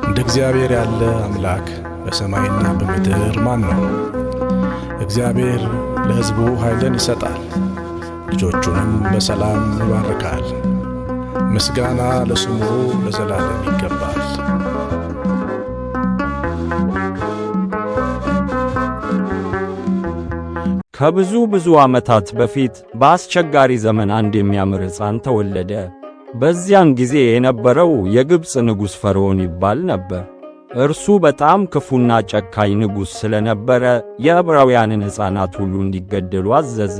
እንደ እግዚአብሔር ያለ አምላክ በሰማይና በምድር ማን ነው? እግዚአብሔር ለሕዝቡ ኃይልን ይሰጣል፣ ልጆቹንም በሰላም ይባርካል። ምስጋና ለስሙ ለዘላለም ይገባል። ከብዙ ዓመታት በፊት በአስቸጋሪ ዘመን አንድ የሚያምር ሕፃን ተወለደ። በዚያን ጊዜ የነበረው የግብፅ ንጉሥ ፈርዖን ይባል ነበር። እርሱ በጣም ክፉና ጨካኝ ንጉሥ ስለነበረ የዕብራውያንን ሕፃናት ሁሉ እንዲገደሉ አዘዘ።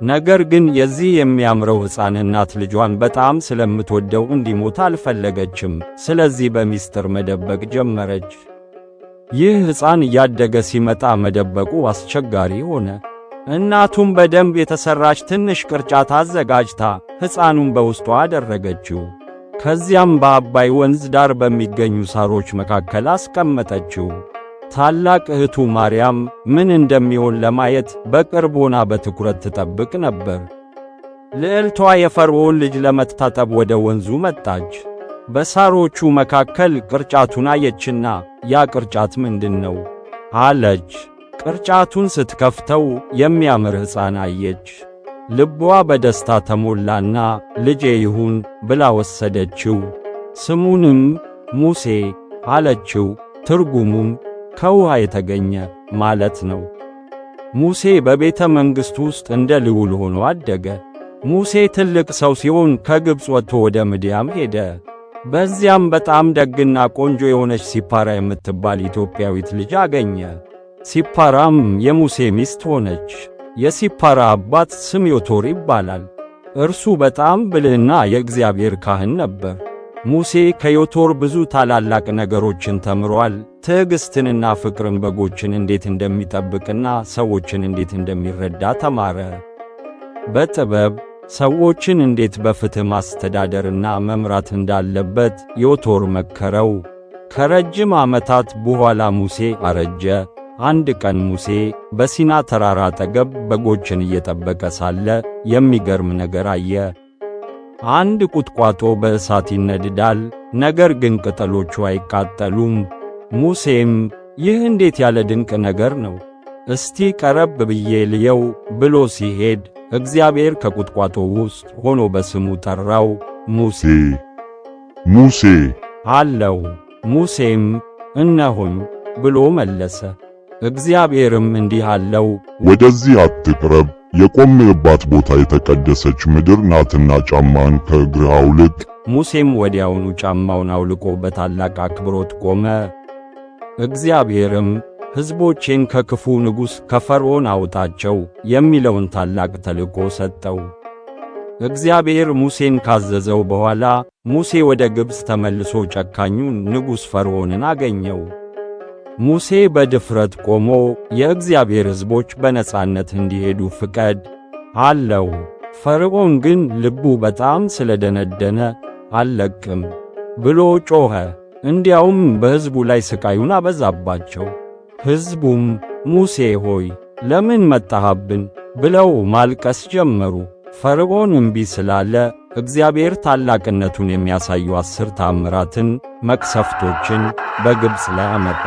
ነገር ግን የዚህ የሚያምረው ሕፃን እናት ልጇን በጣም ስለምትወደው እንዲሞት አልፈለገችም። ስለዚህ በሚስጥር መደበቅ ጀመረች። ይህ ሕፃን እያደገ ሲመጣ መደበቁ አስቸጋሪ ሆነ። እናቱም በደንብ የተሠራች ትንሽ ቅርጫት አዘጋጅታ ሕፃኑን በውስጧ አደረገችው። ከዚያም በአባይ ወንዝ ዳር በሚገኙ ሳሮች መካከል አስቀመጠችው። ታላቅ እህቱ ማርያም ምን እንደሚሆን ለማየት በቅርብ ሆና በትኩረት ትጠብቅ ነበር። ልዕልቷ የፈርዖን ልጅ ለመታጠብ ወደ ወንዙ መጣች። በሳሮቹ መካከል ቅርጫቱን አየችና ያ ቅርጫት ምንድነው? አለች። ቅርጫቱን ስትከፍተው የሚያምር ሕፃን አየች። ልቧ በደስታ ተሞላና ልጄ ይሁን ብላ ወሰደችው። ስሙንም ሙሴ አለችው። ትርጉሙም ከውሃ የተገኘ ማለት ነው። ሙሴ በቤተ መንግሥት ውስጥ እንደ ልዑል ሆኖ አደገ። ሙሴ ትልቅ ሰው ሲሆን ከግብፅ ወጥቶ ወደ ምድያም ሄደ። በዚያም በጣም ደግና ቆንጆ የሆነች ሲፓራ የምትባል ኢትዮጵያዊት ልጅ አገኘ። ሲፓራም የሙሴ ሚስት ሆነች። የሲፓራ አባት ስም ዮቶር ይባላል። እርሱ በጣም ብልህና የእግዚአብሔር ካህን ነበር። ሙሴ ከዮቶር ብዙ ታላላቅ ነገሮችን ተምሯል። ትዕግሥትንና ፍቅርን፣ በጎችን እንዴት እንደሚጠብቅና ሰዎችን እንዴት እንደሚረዳ ተማረ። በጥበብ ሰዎችን እንዴት በፍትሕ ማስተዳደርና መምራት እንዳለበት ዮቶር መከረው። ከረጅም ዓመታት በኋላ ሙሴ አረጀ። አንድ ቀን ሙሴ በሲና ተራራ አጠገብ በጎችን እየጠበቀ ሳለ የሚገርም ነገር አየ። አንድ ቁጥቋጦ በእሳት ይነድዳል፣ ነገር ግን ቅጠሎቹ አይቃጠሉም። ሙሴም ይህ እንዴት ያለ ድንቅ ነገር ነው! እስቲ ቀረብ ብዬ ልየው ብሎ ሲሄድ እግዚአብሔር ከቁጥቋጦው ውስጥ ሆኖ በስሙ ጠራው። ሙሴ ሙሴ አለው። ሙሴም እነሆኝ ብሎ መለሰ። እግዚአብሔርም እንዲህ አለው፣ ወደዚህ አትቅረብ፣ የቆምህባት ቦታ የተቀደሰች ምድር ናትና ጫማን ከእግርህ አውልቅ። ሙሴም ወዲያውኑ ጫማውን አውልቆ በታላቅ አክብሮት ቆመ። እግዚአብሔርም ሕዝቦቼን ከክፉ ንጉሥ ከፈርዖን አውጣቸው የሚለውን ታላቅ ተልእኮ ሰጠው። እግዚአብሔር ሙሴን ካዘዘው በኋላ ሙሴ ወደ ግብፅ ተመልሶ ጨካኙን ንጉሥ ፈርዖንን አገኘው። ሙሴ በድፍረት ቆሞ የእግዚአብሔር ሕዝቦች በነጻነት እንዲሄዱ ፍቀድ አለው። ፈርዖን ግን ልቡ በጣም ስለደነደነ አልለቅም ብሎ ጮኸ። እንዲያውም በሕዝቡ ላይ ስቃዩን አበዛባቸው። ሕዝቡም ሙሴ ሆይ ለምን መጣህብን ብለው ማልቀስ ጀመሩ። ፈርዖን እምቢ ስላለ እግዚአብሔር ታላቅነቱን የሚያሳዩ 10 ተአምራትን፣ መቅሰፍቶችን በግብፅ ላይ አመጣ።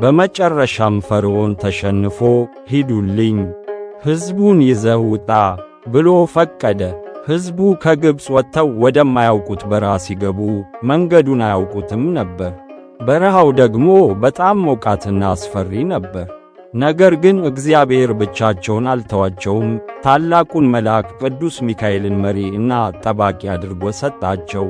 በመጨረሻም ፈርዖን ተሸንፎ ሂዱልኝ፣ ሕዝቡን ይዘህ ውጣ ብሎ ፈቀደ። ሕዝቡ ከግብፅ ወጥተው ወደማያውቁት በረሃ ሲገቡ መንገዱን አያውቁትም ነበር። በረሃው ደግሞ በጣም ሞቃትና አስፈሪ ነበር። ነገር ግን እግዚአብሔር ብቻቸውን አልተዋቸውም። ታላቁን መልአክ ቅዱስ ሚካኤልን መሪ እና ጠባቂ አድርጎ ሰጣቸው።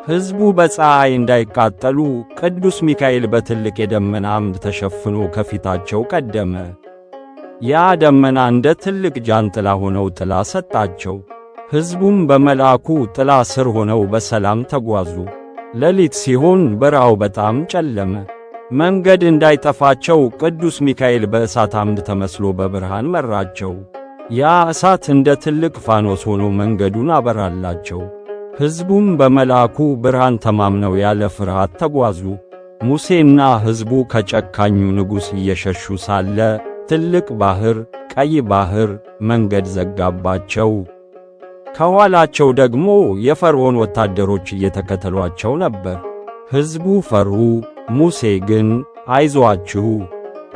ሕዝቡ በፀሐይ እንዳይቃጠሉ ቅዱስ ሚካኤል በትልቅ የደመና አምድ ተሸፍኖ ከፊታቸው ቀደመ። ያ ደመና እንደ ትልቅ ጃንጥላ ሆነው ጥላ ሰጣቸው። ሕዝቡም በመልአኩ ጥላ ስር ሆነው በሰላም ተጓዙ። ሌሊት ሲሆን በረሃው በጣም ጨለመ። መንገድ እንዳይጠፋቸው ቅዱስ ሚካኤል በእሳት አምድ ተመስሎ በብርሃን መራቸው። ያ እሳት እንደ ትልቅ ፋኖስ ሆኖ መንገዱን አበራላቸው። ሕዝቡም በመልአኩ ብርሃን ተማምነው ያለ ፍርሃት ተጓዙ። ሙሴና ሕዝቡ ከጨካኙ ንጉሥ እየሸሹ ሳለ ትልቅ ባሕር፣ ቀይ ባሕር መንገድ ዘጋባቸው። ከኋላቸው ደግሞ የፈርዖን ወታደሮች እየተከተሏቸው ነበር። ሕዝቡ ፈሩ። ሙሴ ግን አይዞአችሁ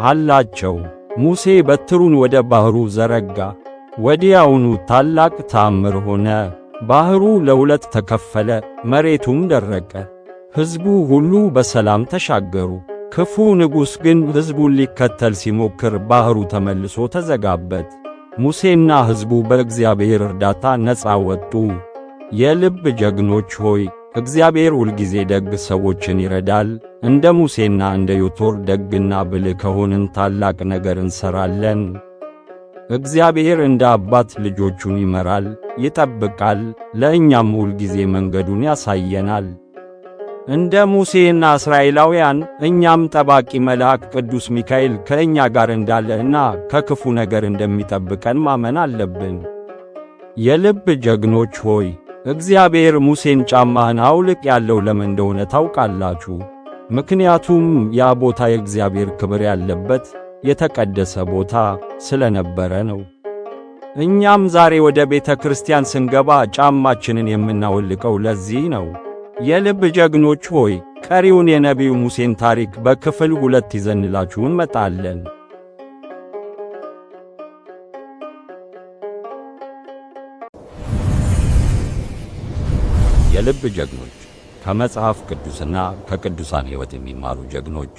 አላቸው። ሙሴ በትሩን ወደ ባሕሩ ዘረጋ። ወዲያውኑ ታላቅ ተአምር ሆነ። ባሕሩ ለሁለት ተከፈለ፣ መሬቱም ደረቀ። ሕዝቡ ሁሉ በሰላም ተሻገሩ። ክፉ ንጉሥ ግን ሕዝቡን ሊከተል ሲሞክር ባሕሩ ተመልሶ ተዘጋበት። ሙሴና ሕዝቡ በእግዚአብሔር እርዳታ ነፃ ወጡ። የልብ ጀግኖች ሆይ፣ እግዚአብሔር ሁልጊዜ ደግ ሰዎችን ይረዳል። እንደ ሙሴና እንደ ዮቶር ደግና ብልህ ከሆንን ታላቅ ነገር እንሰራለን። እግዚአብሔር እንደ አባት ልጆቹን ይመራል፣ ይጠብቃል፣ ለእኛም ሁልጊዜ መንገዱን ያሳየናል። እንደ ሙሴና እስራኤላውያን እኛም ጠባቂ መልአክ ቅዱስ ሚካኤል ከእኛ ጋር እንዳለና ከክፉ ነገር እንደሚጠብቀን ማመን አለብን። የልብ ጀግኖች ሆይ፣ እግዚአብሔር ሙሴን ጫማህን አውልቅ ያለው ለምን እንደሆነ ታውቃላችሁ? ምክንያቱም ያ ቦታ የእግዚአብሔር ክብር ያለበት የተቀደሰ ቦታ ስለነበረ ነው። እኛም ዛሬ ወደ ቤተ ክርስቲያን ስንገባ ጫማችንን የምናወልቀው ለዚህ ነው። የልብ ጀግኖች ሆይ፣ ቀሪውን የነቢዩ ሙሴን ታሪክ በክፍል 2 ይዘንላችሁ እንመጣለን። የልብ ጀግኖች ከመጽሐፍ ቅዱስና ከቅዱሳን ሕይወት የሚማሩ ጀግኖች